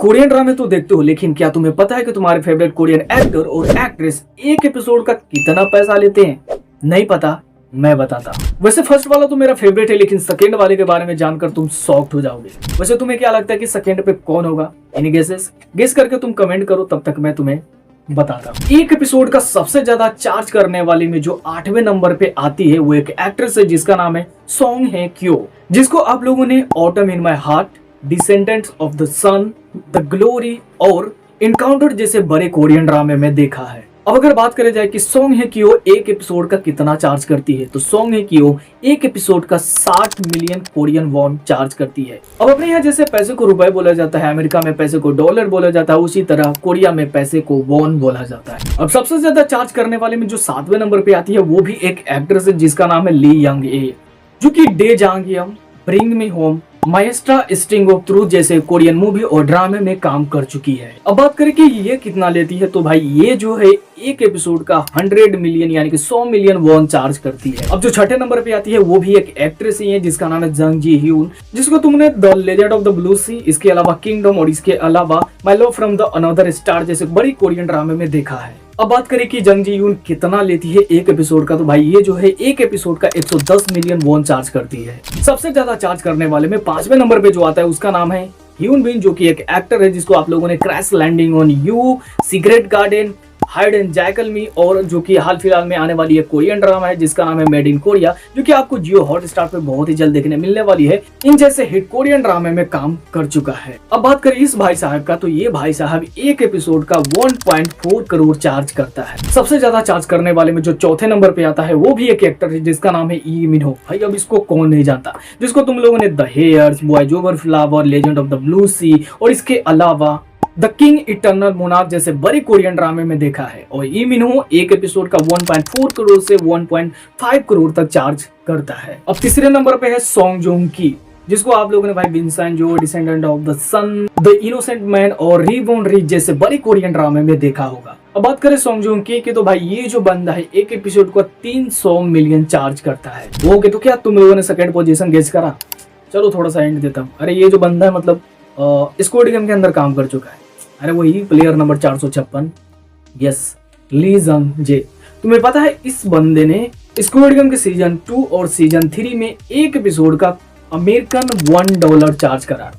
Korean ड्रामे तो देखते हो, लेकिन क्या तुम्हें पता है कि तुम्हारे फेवरेट कोरियन एक्टर और एक्ट्रेस एक एपिसोड का कितना पैसा लेते हैं? नहीं पता? मैं बताता। वैसे फर्स्ट वाला तो मेरा फेवरेट है, लेकिन सेकंड वाले के बारे में जानकर तुम शॉक्ड हो जाओगे। वैसे तुम्हें क्या लगता है कि सेकंड पे कौन होगा? Any guesses? गेस करके तुम कमेंट करो, तब तक मैं तुम्हें बताता हूं। एक एपिसोड का सबसे ज्यादा चार्ज करने वाली में जो 8वें नंबर पे आती है वो एक एक्ट्रेस है जिसका नाम है सोंग हे क्यो, जिसको आप लोगों ने autumn in my heart, descendants of the sun, the glory और इनकाउंटर जैसे बड़े कोरियन ड्रामे में देखा है। अब अगर बात करें जाए कि सोंग हे क्यो एक एपिसोड का कितना चार्ज करती है, तो सोंग हे क्यो एक एपिसोड का 60 मिलियन कोरियन वॉन चार्ज करती है। अब अपने यहाँ जैसे पैसे को रुपए बोला जाता है, अमेरिका में पैसे को डॉलर बोला जाता है, उसी तरह कोरिया में पैसे को वॉन बोला जाता है। अब सबसे ज्यादा चार्ज करने वाले में जो 7वें नंबर पे आती है वो भी एक एक्ट्रेस है जिसका नाम है ली यंग ए, जो की Dae Jang Geum, bring me home, Maestra, sting of truth जैसे कोरियन मूवी और ड्रामे में काम कर चुकी है। अब बात करें कि ये कितना लेती है, तो भाई ये जो है एक एपिसोड का 100 मिलियन यानी कि 100 मिलियन वॉन चार्ज करती है। अब जो 6ठे नंबर पे आती है वो भी एक एक्ट्रेस ही है जिसका नाम है जंग जी ह्यून, जिसको तुमने the legend of the blue sea, इसके अलावा किंगडम और इसके अलावा my love from the another star जैसे बड़ी कोरियन ड्रामे में देखा है। अब बात करें कि जंग जी ह्यून कितना लेती है एक एपिसोड का, तो भाई ये जो है एक एपिसोड का 110 मिलियन वॉन चार्ज करती है। सबसे ज्यादा चार्ज करने वाले में 5वें नंबर पे जो आता है उसका नाम है ह्यून बिन, जो कि एक एक्टर है जिसको आप लोगों ने crash landing on you, secret garden, Hyde and Jekyll me और जो कि हाल फिलहाल में आने वाली एक कोरियन ड्रामा है जिसका नाम है मेड इन कोरिया, जो कि आपको जियो हॉटस्टार पे बहुत ही जल्द देखने मिलने वाली है। इन जैसे हिट कोरियन ड्रामे में काम कर चुका है। अब बात करें इस भाई साहब का, तो ये भाई साहब एक एपिसोड का 1.4 करोड़ चार्ज करता है। सबसे ज्यादा चार्ज करने वाले में जो 4थे नंबर पे आता है वो भी एक एक्टर है जिसका नाम है ई मिन हो। भाई अब इसको कौन नहीं जानता, जिसको तुम लोगों ने the heirs, boys over flower, legend of the blue sea और इसके अलावा द किंग इटर्नल मोनार्क जैसे बड़े कोरियन ड्रामे में देखा है। और ई मिन हो एक एपिसोड का 1.4 करोड़ से 1.5 करोड़ तक चार्ज करता है। अब तीसरे नंबर पे है सोंग जोंग की, जिसको आप लोगों ने भाई विंसेंट जो, descendant of the sun, the innocent man और रिबॉर्न रिच जैसे बड़े कोरियन ड्रामे में देखा होगा। अब बात करें सोंग जोंग की, तो भाई ये जो बंदा है एक एपिसोड को 300 मिलियन चार्ज करता है। ओके, तो क्या तुम लोगों ने सेकंड पोजीशन गेस करा? चलो थोड़ा सा हिंट देता हूँ। अरे ये जो बंदा है मतलब स्क्वाड गेम के अंदर काम कर चुका है। अरे वही प्लेयर नंबर 456, यस, ली जंग जे। तुम्हें पता है इस बंदे ने स्क्वाड गेम के सीजन 2 और सीजन 3 में एक एपिसोड का अमेरिकन $1 चार्ज करा,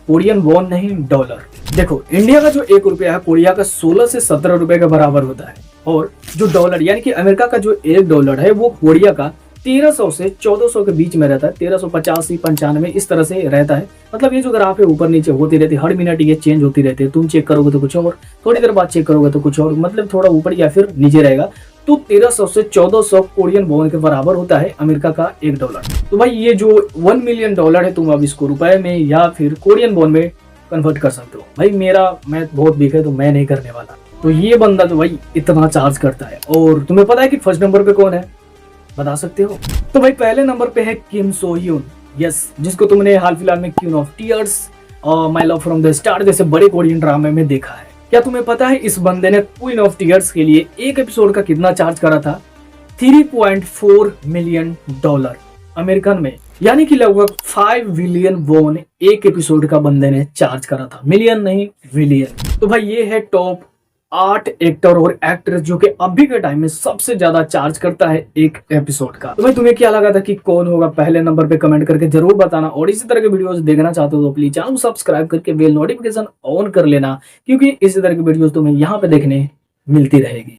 कोरियन वॉन नहीं, डॉलर। देखो इंडिया का जो 1 रुपया है कोरिया का 16 से 17 रुपए के बराबर होता है, और जो डॉलर यानी कि अमेरिका का जो $1 है वो कोरिया का 1300 से 1400 के बीच में रहता है। 1385 95 इस तरह से रहता है। मतलब ये जो ग्राफ है ऊपर नीचे होती रहती है, हर मिनट ये चेंज होती रहती है। तुम चेक करोगे तो कुछ और, थोड़ी देर बाद चेक करोगे तो कुछ और, मतलब थोड़ा ऊपर या फिर नीचे रहेगा। तो 1300 से 1400 कोरियन वॉन के बराबर होता है अमेरिका का $1। तो भाई ये जो $1 मिलियन है तुम अब इसको रुपए में या फिर कोरियन वॉन में कन्वर्ट कर सकते हो। भाई मेरा मैथ बहुत वीक है तो मैं नहीं करने वाला। तो ये बंदा तो भाई इतना चार्ज करता है। और तुम्हें पता है कि फर्स्ट नंबर पे कौन है, बता सकते हो? तो भाई पहले नंबर पे है किम सो ह्यून, यस, जिसको तुमने हाल फिलहाल में क्वीन ऑफ टीयर्स और my love from the star जैसे बड़े कोरियन ड्रामे में देखा है। क्या तुम्हें पता है इस बंदे ने क्वीन ऑफ टीयर्स के लिए एक एपिसोड का कितना चार्ज करा था? $3.4 मिलियन अमेरिकन में, यानी कि लगभग 5 बिलियन वॉन एक एपिसोड का बंदे ने चार्ज करा था। मिलियन नहीं, बिलियन। तो भाई ये है टॉप 8 एक्टर और एक्ट्रेस जो कि अभी के टाइम में सबसे ज्यादा चार्ज करता है एक एपिसोड का। तो भाई तुम्हें क्या लगा था कि कौन होगा पहले नंबर पे, कमेंट करके जरूर बताना। और इसी तरह के वीडियोस देखना चाहते हो तो प्लीज चैनल को सब्सक्राइब करके बेल नोटिफिकेशन ऑन कर लेना, क्योंकि इसी तरह की वीडियोस तुम्हें यहाँ पे देखने मिलती रहेगी।